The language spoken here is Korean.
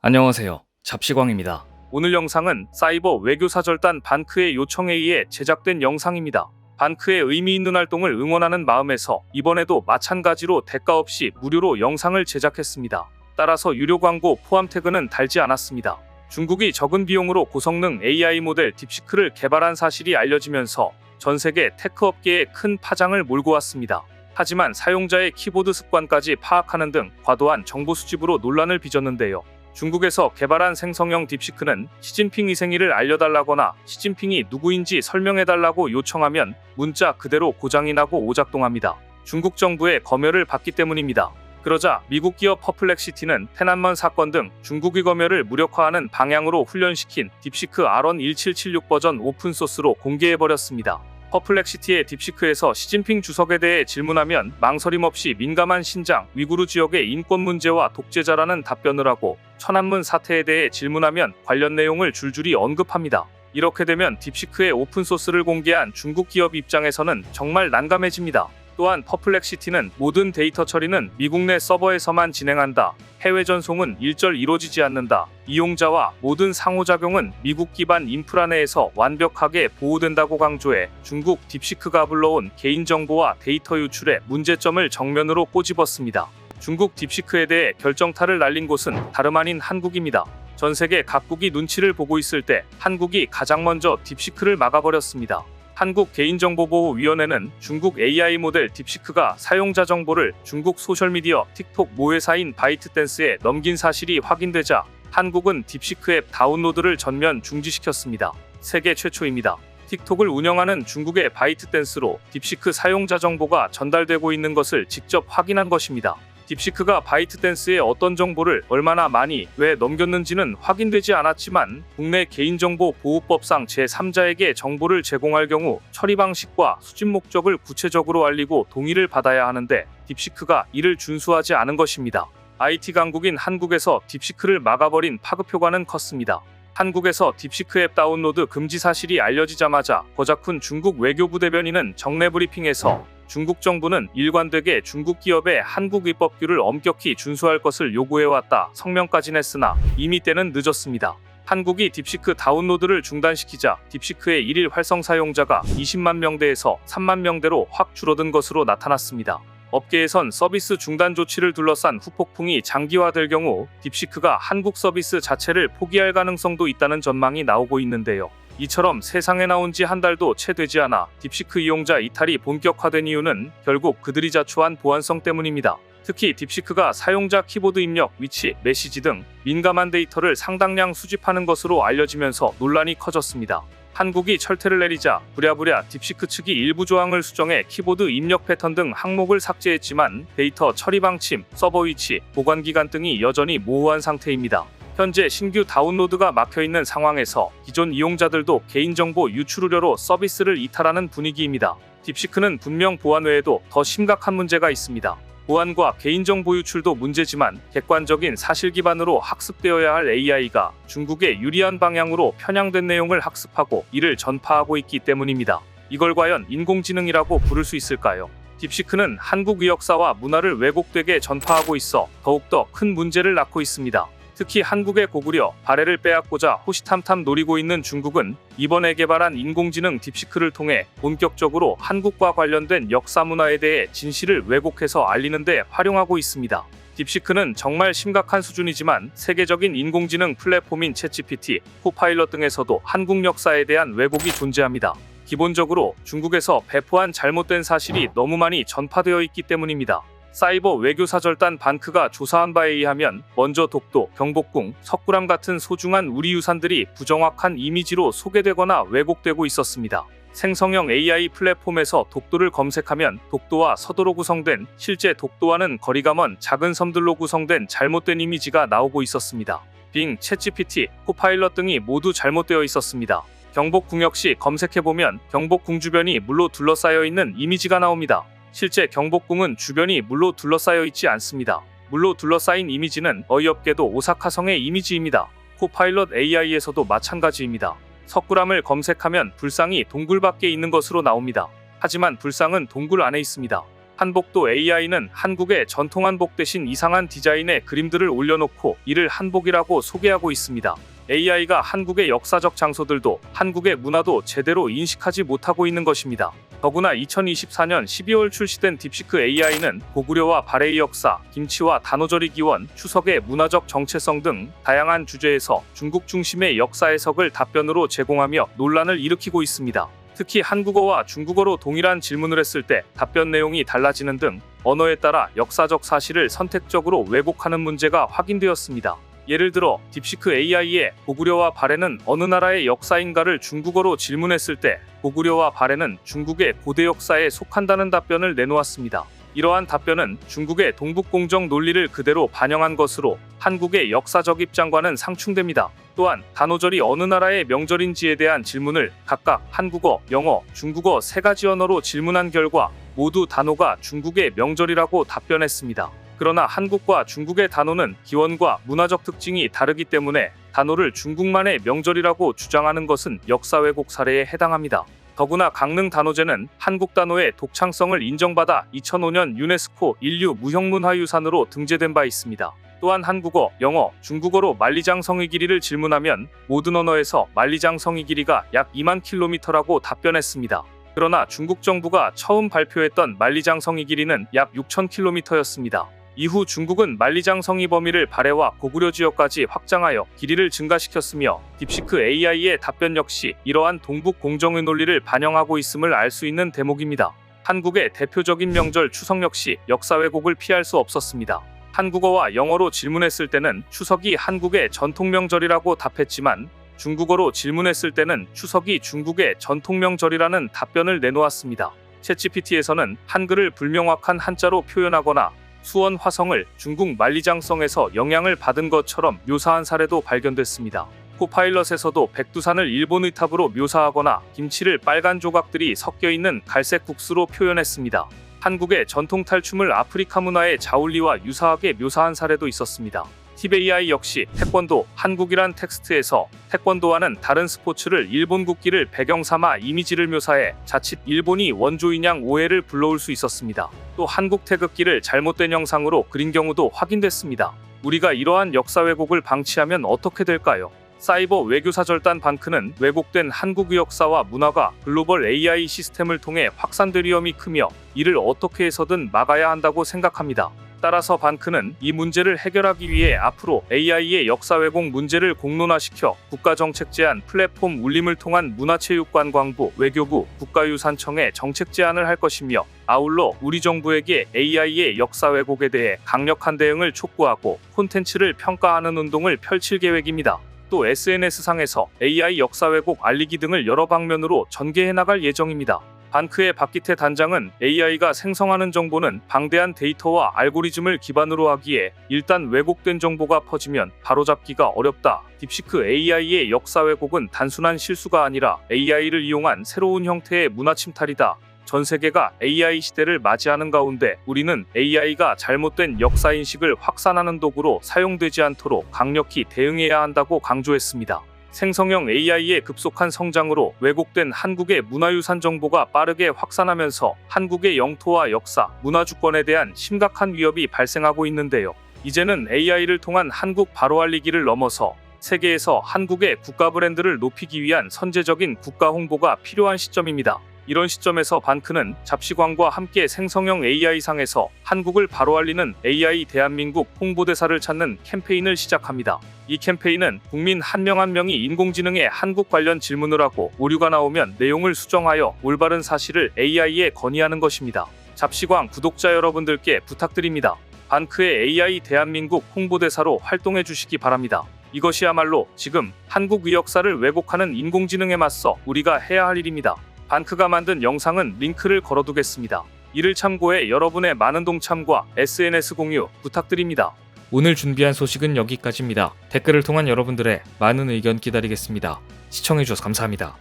안녕하세요. 잡시광입니다. 오늘 영상은 사이버 외교사절단 반크의 요청에 의해 제작된 영상입니다. 반크의 의미 있는 활동을 응원하는 마음에서 이번에도 마찬가지로 대가 없이 무료로 영상을 제작했습니다. 따라서 유료 광고 포함 태그는 달지 않았습니다. 중국이 적은 비용으로 고성능 AI 모델 딥시크를 개발한 사실이 알려지면서 전 세계 테크 업계에 큰 파장을 몰고 왔습니다. 하지만 사용자의 키보드 습관까지 파악하는 등 과도한 정보 수집으로 논란을 빚었는데요. 중국에서 개발한 생성형 딥시크는 시진핑 위생일을 알려달라거나 시진핑이 누구인지 설명해달라고 요청하면 문자 그대로 고장이 나고 오작동합니다. 중국 정부의 검열을 받기 때문입니다. 그러자 미국 기업 퍼플렉시티는 테난먼 사건 등 중국의 검열을 무력화하는 방향으로 훈련시킨 딥시크 R1 1776 버전 오픈소스로 공개해버렸습니다. 퍼플렉시티의 딥시크에서 시진핑 주석에 대해 질문하면 망설임 없이 민감한 신장, 위구르 지역의 인권 문제와 독재자라는 답변을 하고 천안문 사태에 대해 질문하면 관련 내용을 줄줄이 언급합니다. 이렇게 되면 딥시크의 오픈소스를 공개한 중국 기업 입장에서는 정말 난감해집니다. 또한 퍼플렉시티는 모든 데이터 처리는 미국 내 서버에서만 진행한다. 해외 전송은 일절 이루어지지 않는다. 이용자와 모든 상호작용은 미국 기반 인프라 내에서 완벽하게 보호된다고 강조해 중국 딥시크가 불러온 개인정보와 데이터 유출의 문제점을 정면으로 꼬집었습니다. 중국 딥시크에 대해 결정타를 날린 곳은 다름 아닌 한국입니다. 전 세계 각국이 눈치를 보고 있을 때 한국이 가장 먼저 딥시크를 막아버렸습니다. 한국개인정보보호위원회는 중국 AI 모델 딥시크가 사용자 정보를 중국 소셜미디어 틱톡 모회사인 바이트댄스에 넘긴 사실이 확인되자 한국은 딥시크 앱 다운로드를 전면 중지시켰습니다. 세계 최초입니다. 틱톡을 운영하는 중국의 바이트댄스로 딥시크 사용자 정보가 전달되고 있는 것을 직접 확인한 것입니다. 딥시크가 바이트댄스에 어떤 정보를 얼마나 많이 왜 넘겼는지는 확인되지 않았지만 국내 개인정보보호법상 제3자에게 정보를 제공할 경우 처리 방식과 수집 목적을 구체적으로 알리고 동의를 받아야 하는데 딥시크가 이를 준수하지 않은 것입니다. IT 강국인 한국에서 딥시크를 막아버린 파급 효과는 컸습니다. 한국에서 딥시크 앱 다운로드 금지 사실이 알려지자마자 고작훈 중국 외교부 대변인은 정례 브리핑에서 중국 정부는 일관되게 중국 기업의 한국 입법규를 엄격히 준수할 것을 요구해왔다 성명까지 냈으나 이미 때는 늦었습니다. 한국이 딥시크 다운로드를 중단시키자 딥시크의 일일 활성 사용자가 20만 명대에서 3만 명대로 확 줄어든 것으로 나타났습니다. 업계에선 서비스 중단 조치를 둘러싼 후폭풍이 장기화될 경우 딥시크가 한국 서비스 자체를 포기할 가능성도 있다는 전망이 나오고 있는데요. 이처럼 세상에 나온 지 한 달도 채 되지 않아 딥시크 이용자 이탈이 본격화된 이유는 결국 그들이 자초한 보안성 때문입니다. 특히 딥시크가 사용자 키보드 입력, 위치, 메시지 등 민감한 데이터를 상당량 수집하는 것으로 알려지면서 논란이 커졌습니다. 한국이 철퇴를 내리자 부랴부랴 딥시크 측이 일부 조항을 수정해 키보드 입력 패턴 등 항목을 삭제했지만 데이터 처리 방침, 서버 위치, 보관 기간 등이 여전히 모호한 상태입니다. 현재 신규 다운로드가 막혀있는 상황에서 기존 이용자들도 개인정보 유출 우려로 서비스를 이탈하는 분위기입니다. 딥시크는 분명 보안 외에도 더 심각한 문제가 있습니다. 보안과 개인정보 유출도 문제지만 객관적인 사실 기반으로 학습되어야 할 AI가 중국의 유리한 방향으로 편향된 내용을 학습하고 이를 전파하고 있기 때문입니다. 이걸 과연 인공지능이라고 부를 수 있을까요? 딥시크는 한국의 역사와 문화를 왜곡되게 전파하고 있어 더욱더 큰 문제를 낳고 있습니다. 특히 한국의 고구려, 발해를 빼앗고자 호시탐탐 노리고 있는 중국은 이번에 개발한 인공지능 딥시크를 통해 본격적으로 한국과 관련된 역사 문화에 대해 진실을 왜곡해서 알리는 데 활용하고 있습니다. 딥시크는 정말 심각한 수준이지만 세계적인 인공지능 플랫폼인 챗GPT, 코파일럿 등에서도 한국 역사에 대한 왜곡이 존재합니다. 기본적으로 중국에서 배포한 잘못된 사실이 너무 많이 전파되어 있기 때문입니다. 사이버 외교사절단 반크가 조사한 바에 의하면 먼저 독도, 경복궁, 석굴암 같은 소중한 우리 유산들이 부정확한 이미지로 소개되거나 왜곡되고 있었습니다. 생성형 AI 플랫폼에서 독도를 검색하면 독도와 서도로 구성된 실제 독도와는 거리가 먼 작은 섬들로 구성된 잘못된 이미지가 나오고 있었습니다. 빙, 챗GPT, 코파일럿 등이 모두 잘못되어 있었습니다. 경복궁 역시 검색해보면 경복궁 주변이 물로 둘러싸여 있는 이미지가 나옵니다. 실제 경복궁은 주변이 물로 둘러싸여 있지 않습니다. 물로 둘러싸인 이미지는 어이없게도 오사카성의 이미지입니다. 코파일럿 AI에서도 마찬가지입니다. 석굴암을 검색하면 불상이 동굴 밖에 있는 것으로 나옵니다. 하지만 불상은 동굴 안에 있습니다. 한복도 AI는 한국의 전통 한복 대신 이상한 디자인의 그림들을 올려놓고 이를 한복이라고 소개하고 있습니다. AI가 한국의 역사적 장소들도 한국의 문화도 제대로 인식하지 못하고 있는 것입니다. 더구나 2024년 12월 출시된 딥시크 AI는 고구려와 발해의 역사, 김치와 단오절이 기원, 추석의 문화적 정체성 등 다양한 주제에서 중국 중심의 역사 해석을 답변으로 제공하며 논란을 일으키고 있습니다. 특히 한국어와 중국어로 동일한 질문을 했을 때 답변 내용이 달라지는 등 언어에 따라 역사적 사실을 선택적으로 왜곡하는 문제가 확인되었습니다. 예를 들어 딥시크 AI에 고구려와 발해는 어느 나라의 역사인가를 중국어로 질문했을 때 고구려와 발해는 중국의 고대 역사에 속한다는 답변을 내놓았습니다. 이러한 답변은 중국의 동북공정 논리를 그대로 반영한 것으로 한국의 역사적 입장과는 상충됩니다. 또한 단오절이 어느 나라의 명절인지에 대한 질문을 각각 한국어, 영어, 중국어 3가지 언어로 질문한 결과 모두 단오가 중국의 명절이라고 답변했습니다. 그러나 한국과 중국의 단오는 기원과 문화적 특징이 다르기 때문에 단오를 중국만의 명절이라고 주장하는 것은 역사 왜곡 사례에 해당합니다. 더구나 강릉 단오제는 한국 단오의 독창성을 인정받아 2005년 유네스코 인류 무형문화유산으로 등재된 바 있습니다. 또한 한국어, 영어, 중국어로 만리장성의 길이를 질문하면 모든 언어에서 만리장성의 길이가 약 2만 킬로미터라고 답변했습니다. 그러나 중국 정부가 처음 발표했던 만리장성의 길이는 약 6천 킬로미터였습니다. 이후 중국은 만리장성의 범위를 발해와 고구려 지역까지 확장하여 길이를 증가시켰으며 딥시크 AI의 답변 역시 이러한 동북 공정의 논리를 반영하고 있음을 알 수 있는 대목입니다. 한국의 대표적인 명절 추석 역시 역사 왜곡을 피할 수 없었습니다. 한국어와 영어로 질문했을 때는 추석이 한국의 전통 명절이라고 답했지만 중국어로 질문했을 때는 추석이 중국의 전통 명절이라는 답변을 내놓았습니다. 챗GPT에서는 한글을 불명확한 한자로 표현하거나 수원 화성을 중국 만리장성에서 영향을 받은 것처럼 묘사한 사례도 발견됐습니다. 코파일럿에서도 백두산을 일본 의탑으로 묘사하거나 김치를 빨간 조각들이 섞여있는 갈색 국수로 표현했습니다. 한국의 전통 탈춤을 아프리카 문화의 자울리와 유사하게 묘사한 사례도 있었습니다. 팁AI 역시 태권도, 한국이란 텍스트에서 태권도와는 다른 스포츠를 일본 국기를 배경 삼아 이미지를 묘사해 자칫 일본이 원조인 양 오해를 불러올 수 있었습니다. 또 한국 태극기를 잘못된 영상으로 그린 경우도 확인됐습니다. 우리가 이러한 역사 왜곡을 방치하면 어떻게 될까요? 사이버 외교사절단 반크는 왜곡된 한국의 역사와 문화가 글로벌 AI 시스템을 통해 확산될 위험이 크며 이를 어떻게 해서든 막아야 한다고 생각합니다. 따라서 반크는 이 문제를 해결하기 위해 앞으로 AI의 역사 왜곡 문제를 공론화시켜 국가정책 제안 플랫폼 울림을 통한 문화체육관광부, 외교부, 국가유산청에 정책 제안을 할 것이며 아울러 우리 정부에게 AI의 역사 왜곡에 대해 강력한 대응을 촉구하고 콘텐츠를 평가하는 운동을 펼칠 계획입니다. 또 SNS상에서 AI 역사 왜곡 알리기 등을 여러 방면으로 전개해 나갈 예정입니다. 반크의 박기태 단장은 AI가 생성하는 정보는 방대한 데이터와 알고리즘을 기반으로 하기에 일단 왜곡된 정보가 퍼지면 바로잡기가 어렵다. 딥시크 AI의 역사 왜곡은 단순한 실수가 아니라 AI를 이용한 새로운 형태의 문화 침탈이다. 전 세계가 AI 시대를 맞이하는 가운데 우리는 AI가 잘못된 역사인식을 확산하는 도구로 사용되지 않도록 강력히 대응해야 한다고 강조했습니다. 생성형 AI의 급속한 성장으로 왜곡된 한국의 문화유산 정보가 빠르게 확산하면서 한국의 영토와 역사, 문화주권에 대한 심각한 위협이 발생하고 있는데요. 이제는 AI를 통한 한국 바로 알리기를 넘어서 세계에서 한국의 국가 브랜드를 높이기 위한 선제적인 국가 홍보가 필요한 시점입니다. 이런 시점에서 반크는 잡시광과 함께 생성형 AI상에서 한국을 바로 알리는 AI 대한민국 홍보대사를 찾는 캠페인을 시작합니다. 이 캠페인은 국민 한 명 한 명이 인공지능에 한국 관련 질문을 하고 오류가 나오면 내용을 수정하여 올바른 사실을 AI에 건의하는 것입니다. 잡시광 구독자 여러분들께 부탁드립니다. 반크의 AI 대한민국 홍보대사로 활동해 주시기 바랍니다. 이것이야말로 지금 한국의 역사를 왜곡하는 인공지능에 맞서 우리가 해야 할 일입니다. 반크가 만든 영상은 링크를 걸어두겠습니다. 이를 참고해 여러분의 많은 동참과 SNS 공유 부탁드립니다. 오늘 준비한 소식은 여기까지입니다. 댓글을 통한 여러분들의 많은 의견 기다리겠습니다. 시청해주셔서 감사합니다.